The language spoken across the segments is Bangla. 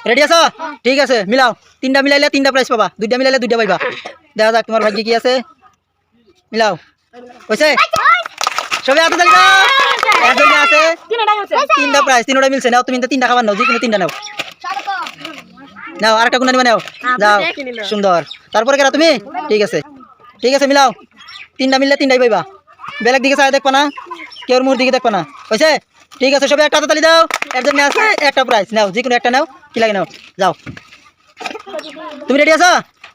রেডি আছো? ঠিক আছে, মিলাও। তিনটা মিলাইলে তিনটা প্রাইজ পাবা, দুইটা মিলাইলে দুইটা পাইবা। দেখা যাক তোমার ভাগ্যে কি আছে। মিলাও। হয়েছে? সবাই হাতে তালি দাও। একজনে আছে তিনটা প্রাইজ, তিনটা মিলছে। নাও তুমি তিনটা খাবার নাও, যে কোনো তিনটা নাও। নাও আরেকটা গুণা নিবা, নাও যাও। সুন্দর। তারপরে কেরা তুমি? ঠিক আছে, ঠিক আছে, মিলাও। তিনটা মিললে তিনটাই পাইবা। বেলেগ দিকে চাই দেখবা না, কেউর মুখ দিকে দেখবা না। হয়েছে? ঠিক আছে, সবাই একটা হাতে তালি দাও। এর জন্য আছে একটা প্রাইজ। নাও, যে কোনো একটা নাও, কি লাগে নাও, যাও। তুমি রেডি আছো?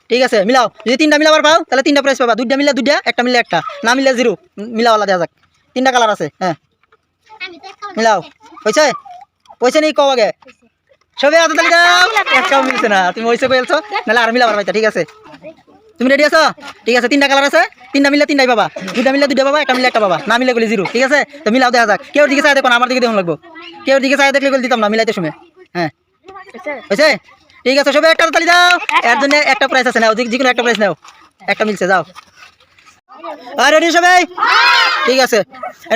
ঠিক আছে, মিলাও। যদি তিনটা মিলাবার পাও তাহলে তিনটা প্রাইজ পাবা। দুইটা মিললে দুইটা, একটা মিললে একটা, না মিললে জিরো। মিলাও, আলাদা দেখা যাক। তিনটা কালার আছে, হ্যাঁ মিলাও। হয়েছে? হয়েছে নেই কও আগে। সবাই হাতে তালি দাও। একটাও মিলছে না, তুমি হয়েছে বলছো, নাহলে আর মিলাবার পাইতা। ঠিক আছে, তুমি রেডি আছো? ঠিক আছে, তিনটা কালার আছে, তিনটা মিললে তিনটাই পাবা, দুইটা মিললে দুইটা পাবা, একটা মিললে একটা পাবা, না মিলে গেলে জিরো। ঠিক আছে, তো মিলাও দেখা যাক। কেউ দিকে চাই দেখো না, আমার দিকে দেখুন লাগবো। কেউ দিকে চাই দেখলে গেলে দিতাম না মিলাইতে সময়। হ্যাঁ হয়েছে? ঠিক আছে, সবাই একটা তালি দাও। এর জন্য একটা প্রাইস আছে, নাও, যে কোনো একটা প্রাইস নাও। একটা মিলছে, যাও। আর রেডি সবাই? ঠিক আছে,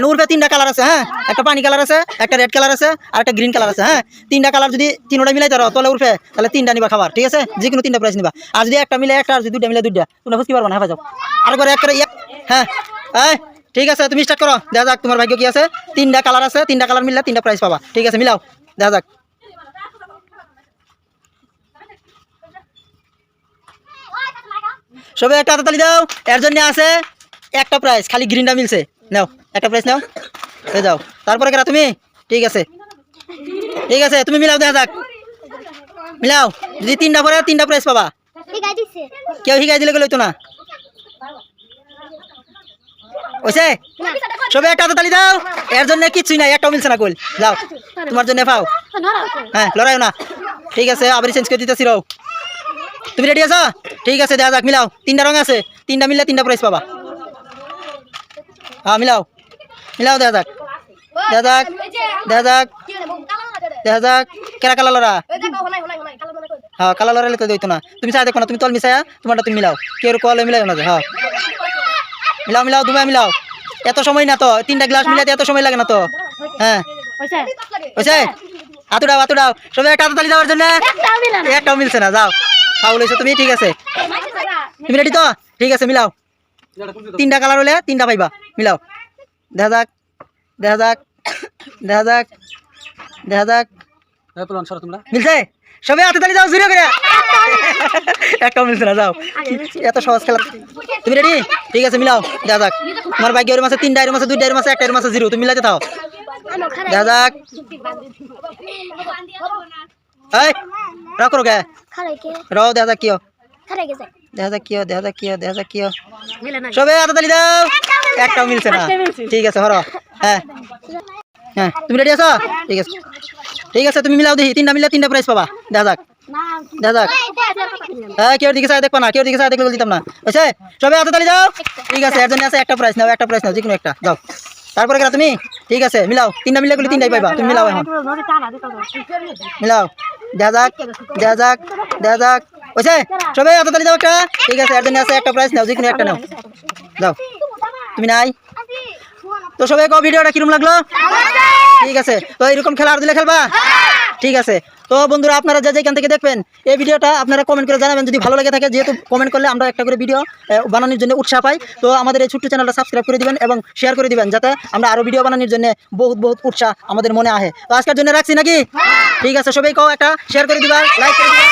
উর্ফে তিনটা কালার আছে, হ্যাঁ, একটা পানি কালার আছে, একটা রেড কালার আছে, আর একটা গ্রিন কালার আছে। হ্যাঁ, তিনটা কালার যদি তিনটা মিলাই তারো তাহলে উর্ফে, তাহলে তিনটা নিবা খাবার। ঠিক আছে, যে কোনো তিনটা প্রাইস নিবা। আর যদি একটা মিলে একটা, আর যদি দুইটা মিলে দুইটা, তোমরা বুঝতে পারবো না। হ্যাঁ যাও, আরেকবার এক করে। হ্যাঁ হ্যাঁ, ঠিক আছে, তুমি স্টার্ট করো। দেখা যাক তোমার ভাগ্য কি আছে। তিনটা কালার আছে, তিনটা কালার মিললে তিনটা প্রাইস পাবা। ঠিক আছে, মিলাও, দেখা যাক। সবাই একটা হাতে তালি দাও। এর জন্য আছে একটা প্রাইস, খালি গ্রিনটা মিলছে। নাও একটা প্রাইস নাও, হয়ে যাও। তারপরে কেরা তুমি? ঠিক আছে, ঠিক আছে, তুমি মিলাও, দেখা যাক। মিলাও, যদি তিনটা পরে তিনটা প্রাইস পাবা। কেউ শিখাই দিলে গেলে হইতো না। ওইসে সবাই একটা হাতে তালি দাও। এর জন্য কিচ্ছুই নাই, একটাও মিলছে না। কইল যাও, তোমার জন্য পাও। হ্যাঁ, লড়াইও না। ঠিক আছে, আবার চেঞ্জ করে দিতেছি। রও, তুমি রেডি আছো? ঠিক আছে, দেখা যাক। মিলাও, তিনটা রং আছে, তিনটা মিললে তিনটা প্রাইস পাবা। হ্যাঁ মিলাও, মিলাও, দেখা যাক, দেখা যাক, দেখা যাক, দেখা যাক। কেরা কালা লড়া? হ্যাঁ, কালা লড়াইলে তো দিত না। তুমি চাই দেখো না, তুমি তল মিশায়া তোমারটা তুমি মিলাও। কেউ কল মিলাই না। হ্যাঁ মিলাও, মিলাও, দুবাই মিলাও। এত সময় না তো, তিনটা গ্লাস মিলাতে এত সময় লাগে না তো। হ্যাঁ হয়েছে? হাতুড়াও, হাতুড়াও। সবাই একটা হাতে তালি দেওয়ার জন্য। একটাও মিলছে না, যাও। ফাউল হয়েছে তুমি। ঠিক আছে, তুমি রেডি তো? ঠিক আছে, মিলাও। তিনটা কালার হলে তিনটা পাইবা। মিলাও, দেখা যাক, দেখা যাক, দেখা যাক, দেখা যাক। মিলছে? সবাই হাতে তালি দাও জুড়ে করে। একটাও মিলছে না, যাও। এত সহজ খেলা। তুমি রেডি? ঠিক আছে, মিলাও, দেখা যাক। তোমার বাইক এর মাসে তিনটা, এর মাসে দুইটা, এর মাসে একটা, এর মাসে জিরো। তুমি মিলাতে থাও, দেখা যাক। এই রাও করো গে, রাও, দেখা যাক কিও, দেখা যাক কিও, দেখা যাক কিও, দেখা যাক কিও। সবাই হাতে তালি দাও। একটাও মিলছে না। ঠিক আছে, হরো। হ্যাঁ হ্যাঁ, তুমি রেডি আছো? ঠিক আছে, ঠিক আছে, তুমি মিলাও দেখি। তিনটা মিললে তিনটা প্রাইস পাবা। দেখা যাক, দেখা যাক। হ্যাঁ, কেউ দিকে চাই দেখবা না, কেউ দিকে চাই দেখলে দিতাম না। বুঝছে? সবাই হাতে তালি দাও। ঠিক আছে, এর জন্য আছে একটা প্রাইস নাও, একটা প্রাইস নাও, যে কোনো একটা, যাও। তারপরে কেন তুমি? ঠিক আছে, মিলাও। তিনটা মিলে গেলে তিনটাই পাইবা। তুমি মিলাও এখন, মিলাও, দেখা যাক, দেখা যাক, দেখা যাক। বুঝছে? সবাই হাতে তালি দাও একটা। ঠিক আছে, এর জন্য আছে একটা প্রাইস নাও, যে কোনো একটা নাও, যাও। তুমি নাই তো সবাই কও ভিডিওটা কিরকম লাগলো? ঠিক আছে, তো এরকম খেলা আর দিলে খেলবা? ঠিক আছে, তো বন্ধুরা আপনারা যে যেখান থেকে দেখবেন এই ভিডিওটা আপনারা কমেন্ট করে জানাবেন যদি ভালো লাগে থাকে। যেহেতু কমেন্ট করলে আমরা একটা করে ভিডিও বানানোর জন্য উৎসাহ পাই। তো আমাদের এই ছোট্ট চ্যানেলটা সাবস্ক্রাইব করে দিবেন এবং শেয়ার করে দিবেন, যাতে আমরা আরও ভিডিও বানানোর জন্য বহুত বহুত উৎসাহ আমাদের মনে আহে। তো আজকের জন্য রাখছি নাকি? ঠিক আছে, সবাই কও একটা শেয়ার করে দিবা, লাইক করে দিবা।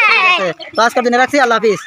ঠিক আছে, তো আজকের জন্য রাখছি। আল্লাহ হাফিজ।